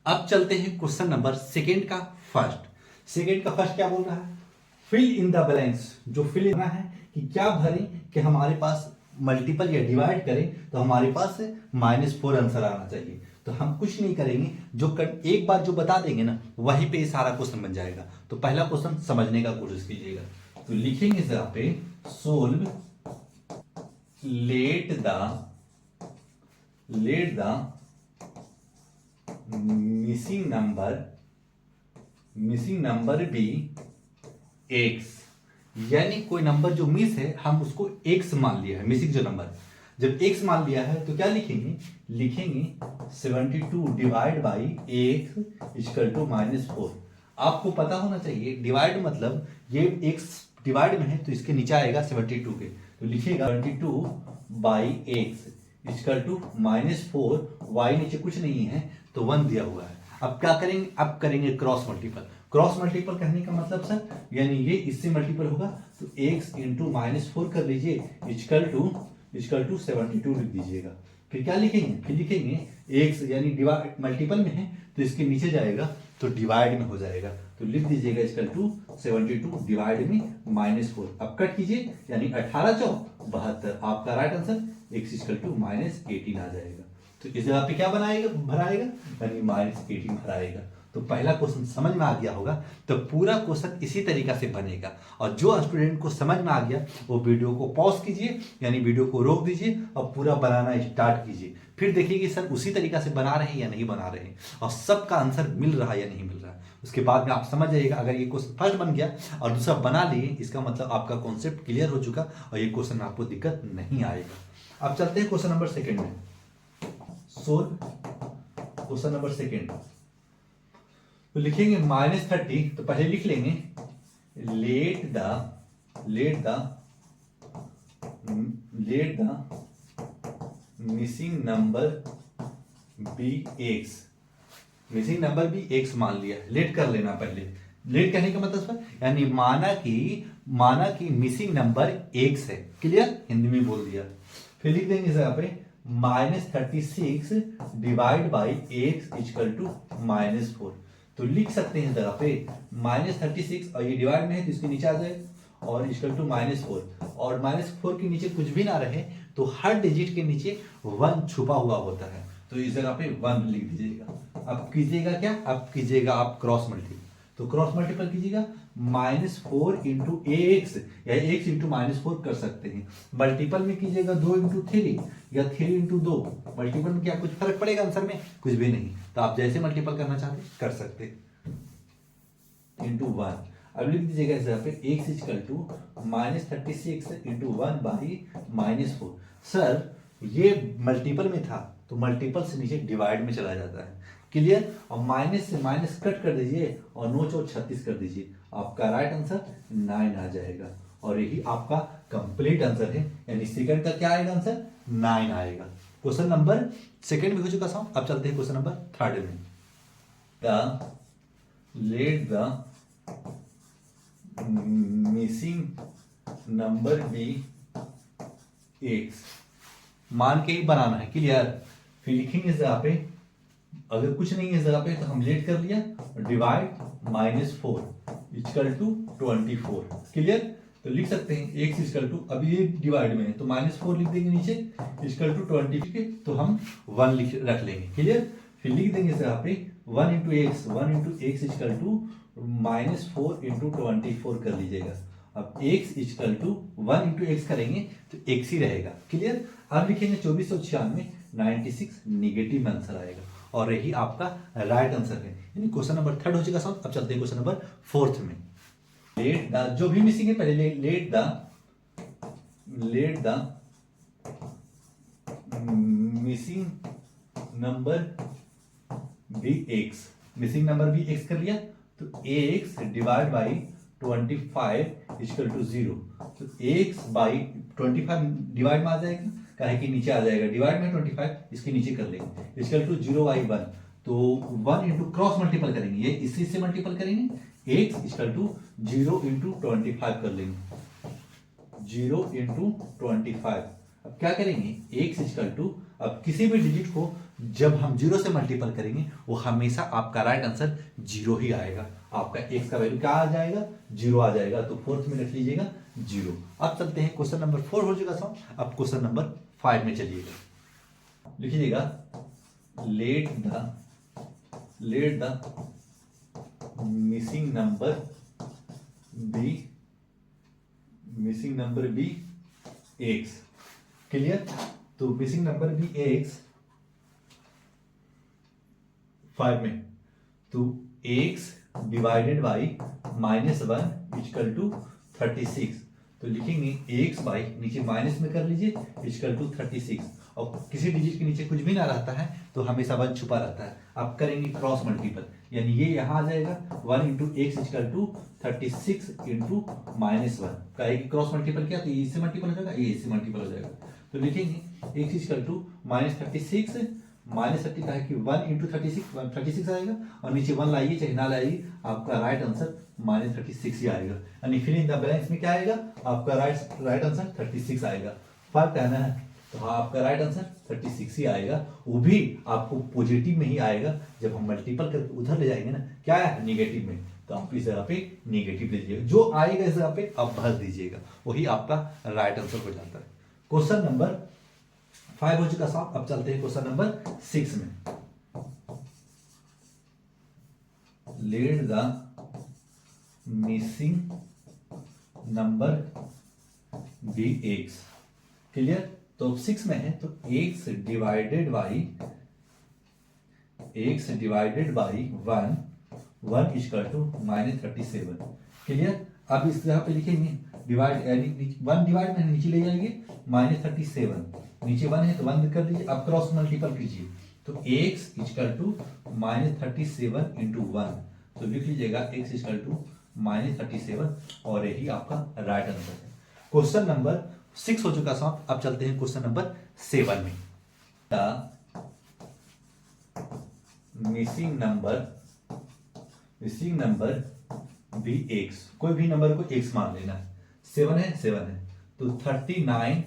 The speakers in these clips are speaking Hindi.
अब चलते हैं क्वेश्चन नंबर सेकेंड का फर्स्ट क्या बोल रहा है, फिल इन द बैलेंस। जो फिल करना है कि क्या भरें कि हमारे पास मल्टीपल या डिवाइड करें तो हमारे पास -4 आंसर आना चाहिए। तो हम कुछ नहीं करेंगे, एक बार जो बता देंगे ना वहीं पे सारा क्वेश्चन बन जाएगा। तो पहला क्वेश्चन समझने का कोशिश कीजिएगा। तो लिखेंगे जरा पे solve let the missing number be x. यानी कोई नंबर जो मिस है हम उसको एक्स मान लिया है, मिसिंग जो नंबर। जब एक्स मान लिया है तो क्या लिखेंगे 72 divide by x equal to -4। आपको पता होना चाहिए डिवाइड मतलब ये एक्स डिवाइड में है तो इसके नीचे आएगा 72 के। तो लिखिएगा 72 बाई एक्स इक्वल टू -4। वाई नीचे कुछ नहीं है तो 1 दिया हुआ है। अब क्या करेंगे, अब करेंगे क्रॉस मल्टीपल। क्रॉस मल्टीपल कहने का मतलब सर यानी ये इससे मल्टीपल होगा तो x इंटू -4 कर लीजिए इक्वल टू 72 लिख दीजिएगा। फिर क्या लिखेंगे, फिर लिखेंगे x यानी डिवाइड मल्टीपल में है तो इसके नीचे जाएगा तो डिवाइड में हो जाएगा। तो लिख दीजिएगा इक्वल टू 72 डिवाइड में -4। अब कट कीजिए यानी 18 चौक 72। आपका right answer x equal to -18 आ जाएगा। तो इस जगह पे क्या भराएगा यानी -18 भराएगा। तो पहला क्वेश्चन समझ में आ गया होगा। तो पूरा क्वेश्चन इसी तरीका से बनेगा। और जो स्टूडेंट को समझ में आ गया वो वीडियो को पॉज कीजिए यानी वीडियो को रोक दीजिए और पूरा बनाना स्टार्ट कीजिए। फिर देखिए कि सर उसी तरीका से बना रहे हैं या नहीं बना रहे हैं और सबका आंसर मिल रहा है या नहीं मिल रहा है। उसके बाद में आप समझ जाइएगा। अगर ये क्वेश्चन फर्स्ट बन गया और दूसरा बना लिए इसका मतलब आपका कॉन्सेप्ट क्लियर हो चुका और ये क्वेश्चन में आपको दिक्कत नहीं आएगा। अब चलते हैं क्वेश्चन नंबर सेकेंड में। Solve question number second. तो लिखेंगे -30। तो पहले लिख लेंगे let the missing number be x. Missing number भी एक्स मान लिया, लेट कर लेना पहले। लेट कहने का मतलब सर यानी माना कि मिसिंग नंबर एक्स है। क्लियर, हिंदी में बोल दिया। फिर लिख देंगे यहाँ पे -36 divide by x equal to -4। तो लिख सकते हैं जरा पे -36 और ये डिवाइड में है तो इसके नीचे आ जाए और इक्वल टू -4। और -4 के नीचे कुछ भी ना रहे तो हर डिजिट के नीचे 1 छुपा हुआ होता है। तो इस जगह पे 1 लिख दीजिएगा। अब कीजिएगा क्या, अब कीजिएगा आप क्रॉस मल्टीपल। तो क्रॉस मल्टीपल कीजिएगा -4 इंटू एक्स या x इंटू -4 कर सकते हैं। मल्टीपल में कीजिएगा 2 इंटू 3 या 3 इंटू 2। मल्टीपल में क्या कुछ फर्क पड़ेगा आंसर में, कुछ भी नहीं। तो आप जैसे मल्टीपल करना चाहते कर सकते इंटू 1। अब लिख दीजिएगा इस जगह पे x equal to -36 into 1 by -4। Sir ये मल्टीपल में था तो मल्टीपल से नीचे डिवाइड में चला जाता है। क्लियर, और माइनस से माइनस कट कर दीजिए और 9 चौक 36 कर दीजिए। आपका राइट आंसर 9 आ जाएगा और यही आपका कंप्लीट आंसर है। यानी सेकंड का क्या आएगा आंसर 9 आएगा। क्वेश्चन नंबर सेकंड में हो चुका था। अब चलते हैं क्वेश्चन नंबर थर्ड में। Let the missing number be x. मान के ही बनाना है। क्लियर, फिर लिखेंगे इस जगह पे अगर कुछ नहीं है इस जगह पे तो हम लेट कर लिया डिवाइड -4 इक्वल टू 24। क्लियर, तो लिख सकते हैं x इक्वल टू, अभी ये डिवाइड में है तो -4 लिख देंगे नीचे इक्वल टू 20 के तो हम 1 रख लेंगे। क्लियर, फिर लिख देंगे इस जगह पे 1 into x equal to -4 into 24 कर लीजिएगा। अब x equal to 1 into x करेंगे तो x ही रहेगा। क्लियर, अब लिखेंगे 2496 96 निगेटिव आंसर आएगा और यही आपका राइट आंसर है। यानी क्वेश्चन नंबर थर्ड हो चुका सॉल्व। अब चलते हैं क्वेश्चन नंबर फोर्थ में। लेट द, जो भी मिसिंग है पहले let the missing number be x. Missing number be x कर लिया तो x divide by 25 equal to 0। तो एक्स बाई 25 डिवाइड में आ जाएगा, काहे कि नीचे आ जाएगा डिवाइड में 25, इसके नीचे कर लेंगे इक्वल टू 0/1। तो 1 इंटू क्रॉस मल्टीपल करेंगे, ये इसी से मल्टीपल करेंगे x इक्वल टू 0 इंटू 25 कर लेंगे 0 इंटू 25। अब क्या करेंगे x इक्वल टू, अब किसी भी डिजिट को जब हम 0 से मल्टीपल करेंगे वो हमेशा आपका राइट आंसर 0 ही आएगा। आपका x का वैल्यू क्या आ जाएगा, 0 आ जाएगा। तो फोर्थ में रख लीजिएगा 0। अब चलते हैं क्वेश्चन नंबर 4 हो चुका सॉल्व। अब क्वेश्चन नंबर 5 में चलिएगा, लिखिएगा let the missing number be x। Clear. तो मिसिंग नंबर बी x 5 में, तो x divided by -1 equal to 36। तो लिखेंगे x बाई नीचे माइनस में कर लीजिए इक्वल टू 36, और किसी डिजिट के नीचे कुछ भी ना रहता है तो हमेशा 1 छुपा रहता है। आप करेंगे क्रॉस मल्टीपल, यानी ये यहाँ आ जाएगा 1 into x equal to 36 into -1 का एक क्रॉस मल्टीपल किया तो ये इससे मल्टीपल हो जाएगा, ये इससे मल्टीपल हो जाएगा। तो लिखेंगे एक्स इक्वल टू -36 -30 का है कि 1 इंटू 36 आएगा, और नीचे 1 लाइए चाहे ना लाइए आपका राइट आंसर -36 ही आएगा। यानी फिल इन द ब्लैंक्स में क्या आएगा, आपका राइट आंसर 36 आएगा। फर्क कहना है, तो हाँ आपका राइट आंसर 36 ही आएगा। वो भी आपको पॉजिटिव में ही आएगा, जब हम मल्टीपल करके उधर ले जाएंगे ना, क्या है नेगेटिव में, तो आप इस जगह पे नेगेटिव लीजिएगा, जो आएगा इस जगह पे आप भर दीजिएगा, वही आपका राइट आंसर हो जाता है। क्वेश्चन नंबर 5 हो चुका साहब। अब चलते हैं क्वेश्चन नंबर 6 में। Let the missing number be x. Clear. तो 6 में है, तो x divided by 1 equal to -37। Clear. अब इस जगह पे लिखेंगे डिवाइड, यानी 1 डिवाइड में नीचे ले जाएंगे -37, नीचे 1 है तो 1 कर दीजिए। अब क्रॉस मल्टीपल कीजिए, तो x इक्वल टू -37 इंटू 1, तो लिख लीजिएगा x इक्वल टू -37, और यही आपका राइट आंसर है। क्वेश्चन नंबर 6 हो चुका साहब। अब चलते हैं क्वेश्चन नंबर 7 में। मिसिंग नंबर भी x, कोई भी नंबर को x मान लेना है। 7 है, 7 है, तो 39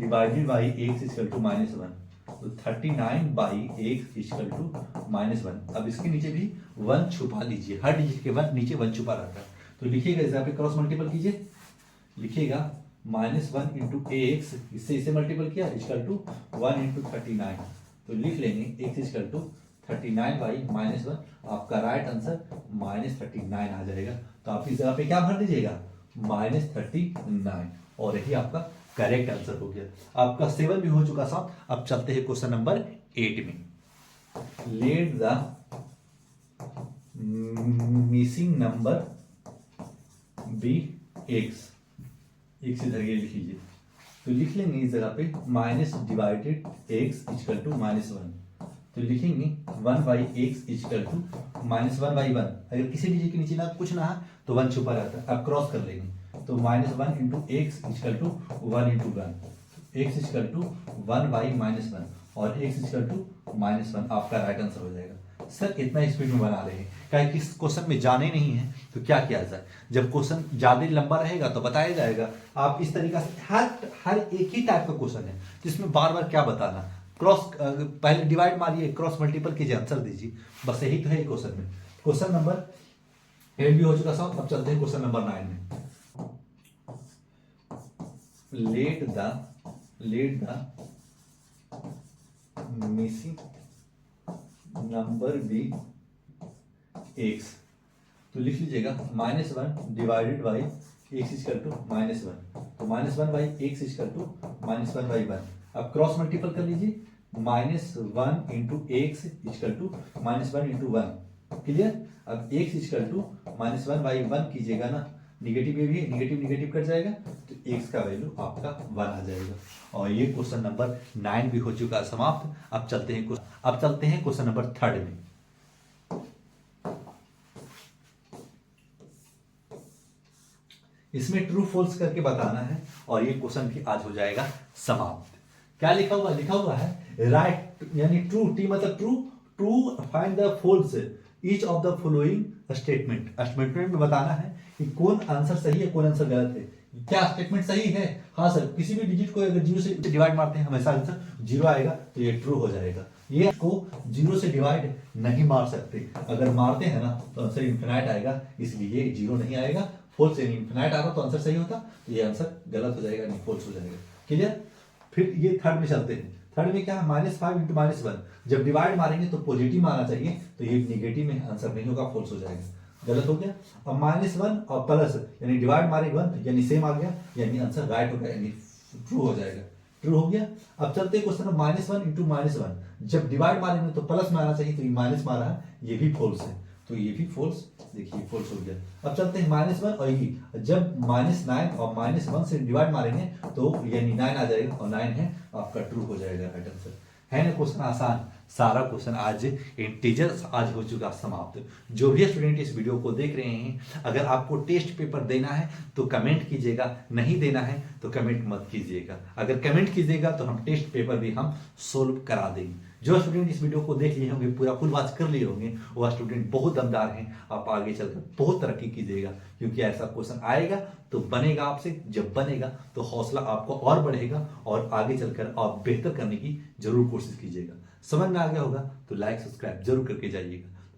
divided by x equal to -1, तो 39 बाई x इक्वल टू -1। अब इसके नीचे भी 1 छुपा लीजिए, हर डिजिट के बाद नीचे 1 छुपा रहता है। तो लिखिएगा इस पे क्रॉस मल्टीपल कीजिए, लिखिएगा -1 इंटू एक्स, इससे इसे मल्टीपल किया इक्वल टू 1 इंटू 39, तो लिख लेंगे x इक्वल टू 39 बाई -1, आपका राइट आंसर -39 आ जाएगा। तो आप इस जगह पे क्या भर दीजिएगा, -39, और यही आपका करेक्ट आंसर हो गया। आपका 7 भी हो चुका साहब। अब चलते हैं क्वेश्चन नंबर 8 में। Let the missing number be x इधर ये लिख लीजिए, तो लिख लेंगे इस जगह पे minus divided x equal to -1, तो लिखेंगे 1 by x equal to -1 by 1। अगर किसी डिजिट के नीचे ना कुछ ना है तो 1 छुपा रहता है, अब क्रॉस कर लेंगे, तो -1 into x equal to 1 into 1, x equal to 1 by -1, और एक्स इक्वल टू -1 आपका राइट आंसर हो जाएगा। सर इतना स्पीड में बना रहे हैं, क्या कि इस क्वेश्चन में जाने नहीं है, तो क्या किया जाए, जब क्वेश्चन ज्यादा लंबा रहेगा तो बताया जाएगा। आप इस तरीका से हर एक ही टाइप का क्वेश्चन है जिसमें बार बार क्या बताना, क्रॉस पहले डिवाइड मारिए, क्रॉस मल्टीपल कीजिए, आंसर दीजिए, बस यही तो है क्वेश्चन में। क्वेश्चन नंबर 8 भी हो चुका साहब। अब चलते हैं क्वेश्चन नंबर 9 में। Let the missing number be x, तो लिख लीजिएगा -1 divided by x equal to -1, तो -1 by x equal to -1 by 1। अब क्रॉस मल्टीपल कर लीजिए, -1 into x equal to -1 into 1। Clear. अब एक्स इक्वल टू -1 बाई 1 कीजिएगा ना, निगेटिव ये भी है, निगेटिव कट जाएगा, तो एक्स का वैल्यू आपका 1 आ जाएगा। और ये क्वेश्चन नंबर 9 भी हो चुका है समाप्त। अब चलते हैं क्वेश्चन नंबर 3 में। इसमें ट्रू फॉल्स करके बताना है, और ये क्वेश्चन भी आज हो जाएगा समाप्त। क्या लिखा हुआ है राइट, यानी ट्रू, टी मतलब true find the false each of the following statement में बताना है कि कौन आंसर सही है, कौन आंसर गलत है। क्या स्टेटमेंट सही है, हाँ सर, किसी भी डिजिट को अगर 0 से डिवाइड मारते हैं हमेशा आंसर 0 आएगा, तो ये ट्रू हो जाएगा। ये को जीरो से डिवाइड नहीं मार सकते, अगर मारते हैं ना तो आंसर इन्फिनाइट आएगा, इसलिए ये जीरो नहीं आएगा। फोल्स यानी इन्फिनाइट आ रहा तो आंसर सही होता, तो ये आंसर गलत हो जाएगा, नहीं फोल्स हो जाएगा। क्लियर। फिर ये थर्ड में चलते हैं। थर्ड में क्या है, -5 × -1, जब डिवाइड मारेंगे तो पॉजिटिव मारना चाहिए, तो ये निगेटिव में आंसर नहीं होगा, फोल्स हो जाएगा, गलत हो गया। अब -1 और प्लस यानी डिवाइड मारे 1 यानी सेम आ गया, यानी आंसर राइट हो गया, यानी ट्रू हो जाएगा, ट्रू हो गया। अब चलते हैं क्वेश्चन -1 × -1, जब डिवाइड मारेंगे तो प्लस में आना चाहिए, तो ये माइनस मारा है, ये भी फॉल्स है, तो ये भी फॉल्स, देखिए फॉल्स हो गया। अब चलते हैं -1 और ये, जब -9 और -1 से डिवाइड मारेंगे तो यानी 9 आ जाएगा, और 9 है आपका ट्रू हो जाएगा राइट आंसर। है ना क्वेश्चन आसान, सारा क्वेश्चन आज इंटीजर आज हो चुका समाप्त। जो भी स्टूडेंट इस वीडियो को देख रहे हैं, अगर आपको टेस्ट पेपर देना है तो कमेंट कीजिएगा, नहीं देना है तो कमेंट मत कीजिएगा। अगर कमेंट कीजिएगा तो हम टेस्ट पेपर भी हम सोल्व करा देंगे। जो स्टूडेंट इस वीडियो को देख लिए होंगे, पूरा फुल वॉच कर लिए होंगे, वह स्टूडेंट बहुत दमदार हैं, आप आगे चलकर बहुत तरक्की कीजिएगा, क्योंकि ऐसा क्वेश्चन आएगा तो बनेगा आपसे, जब बनेगा तो हौसला आपको और बढ़ेगा, और आगे चलकर आप बेहतर करने की जरूर कोशिश कीजिएगा। समझ में आ गया होगा तो लाइक सब्सक्राइब जरूर करके जाइएगा।